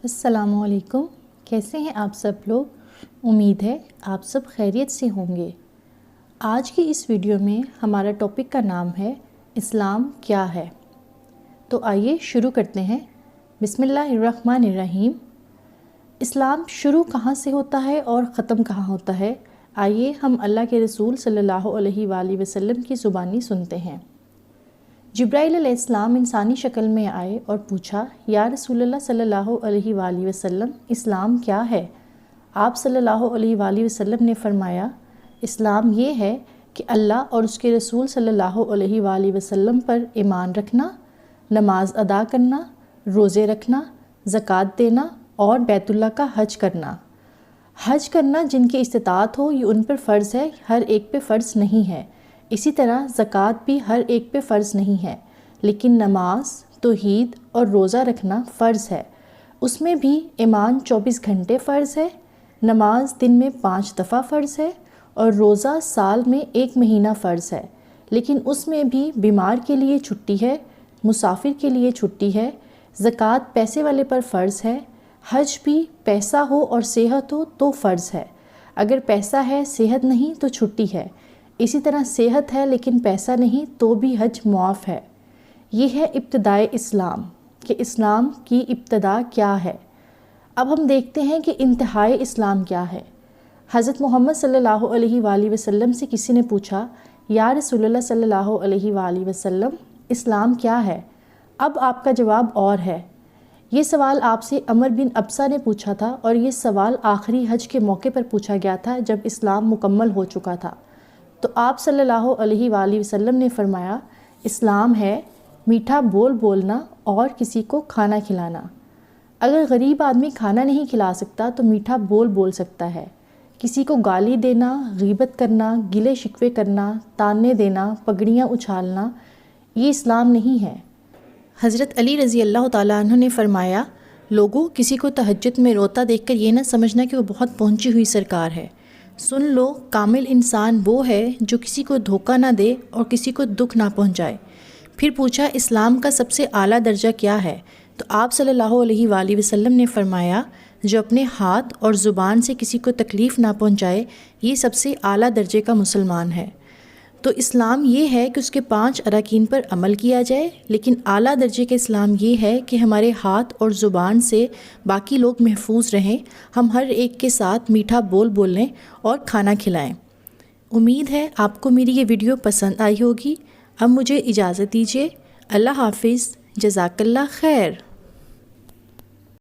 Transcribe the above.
السلام علیکم، کیسے ہیں آپ سب لوگ؟ امید ہے آپ سب خیریت سے ہوں گے۔ آج کی اس ویڈیو میں ہمارا ٹاپک کا نام ہے اسلام کیا ہے؟ تو آئیے شروع کرتے ہیں۔ بسم اللہ الرحمن الرحیم۔ اسلام شروع کہاں سے ہوتا ہے اور ختم کہاں ہوتا ہے؟ آئیے ہم اللہ کے رسول صلی اللہ علیہ وآلہ وسلم کی زبانی سنتے ہیں۔ جبرائیل علیہ السلام انسانی شکل میں آئے اور پوچھا، یا رسول اللہ صلی اللہ علیہ وآلہ وسلم، اسلام کیا ہے؟ آپ صلی اللہ علیہ وآلہ وسلم نے فرمایا، اسلام یہ ہے کہ اللہ اور اس کے رسول صلی اللہ علیہ وآلہ وسلم پر ایمان رکھنا، نماز ادا کرنا، روزے رکھنا، زکوٰۃ دینا اور بیت اللہ کا حج کرنا۔ حج کرنا جن کی استطاعت ہو یہ ان پر فرض ہے، ہر ایک پہ فرض نہیں ہے۔ اسی طرح زکوٰۃ بھی ہر ایک پہ فرض نہیں ہے، لیکن نماز، توحید اور روزہ رکھنا فرض ہے۔ اس میں بھی ایمان 24 گھنٹے فرض ہے، نماز دن میں 5 دفعہ فرض ہے اور روزہ سال میں 1 مہینہ فرض ہے، لیکن اس میں بھی بیمار کے لیے چھٹی ہے، مسافر کے لیے چھٹی ہے۔ زکوٰۃ پیسے والے پر فرض ہے۔ حج بھی پیسہ ہو اور صحت ہو تو فرض ہے، اگر پیسہ ہے صحت نہیں تو چھٹی ہے۔ اسی طرح صحت ہے لیکن پیسہ نہیں تو بھی حج معاف ہے۔ یہ ہے ابتدائے اسلام کہ اسلام کی ابتدا کیا ہے۔ اب ہم دیکھتے ہیں کہ انتہائی اسلام کیا ہے۔ حضرت محمد صلی اللہ علیہ وآلہ وسلم سے کسی نے پوچھا، یا رسول اللہ صلی اللہ علیہ وآلہ وسلم، اسلام کیا ہے؟ اب آپ کا جواب اور ہے۔ یہ سوال آپ سے عمر بن ابسہ نے پوچھا تھا اور یہ سوال آخری حج کے موقع پر پوچھا گیا تھا جب اسلام مکمل ہو چکا تھا۔ تو آپ صلی اللہ علیہ وآلہ وسلم نے فرمایا، اسلام ہے میٹھا بول بولنا اور کسی کو کھانا کھلانا۔ اگر غریب آدمی کھانا نہیں کھلا سکتا تو میٹھا بول بول سکتا ہے۔ کسی کو گالی دینا، غیبت کرنا، گلے شکوے کرنا، تانے دینا، پگڑیاں اچھالنا، یہ اسلام نہیں ہے۔ حضرت علی رضی اللہ تعالیٰ عنہ نے فرمایا، لوگوں کسی کو تہجد میں روتا دیکھ کر یہ نہ سمجھنا کہ وہ بہت پہنچی ہوئی سرکار ہے۔ سن لو، کامل انسان وہ ہے جو کسی کو دھوکہ نہ دے اور کسی کو دکھ نہ پہنچائے۔ پھر پوچھا، اسلام کا سب سے اعلیٰ درجہ کیا ہے؟ تو آپ صلی اللہ علیہ وآلہ وسلم نے فرمایا، جو اپنے ہاتھ اور زبان سے کسی کو تکلیف نہ پہنچائے، یہ سب سے اعلیٰ درجے کا مسلمان ہے۔ تو اسلام یہ ہے کہ اس کے 5 اراکین پر عمل کیا جائے، لیکن اعلیٰ درجے کا اسلام یہ ہے کہ ہمارے ہاتھ اور زبان سے باقی لوگ محفوظ رہیں، ہم ہر ایک کے ساتھ میٹھا بول بولیں اور کھانا کھلائیں۔ امید ہے آپ کو میری یہ ویڈیو پسند آئی ہوگی۔ اب مجھے اجازت دیجیے۔ اللہ حافظ، جزاک اللہ خیر۔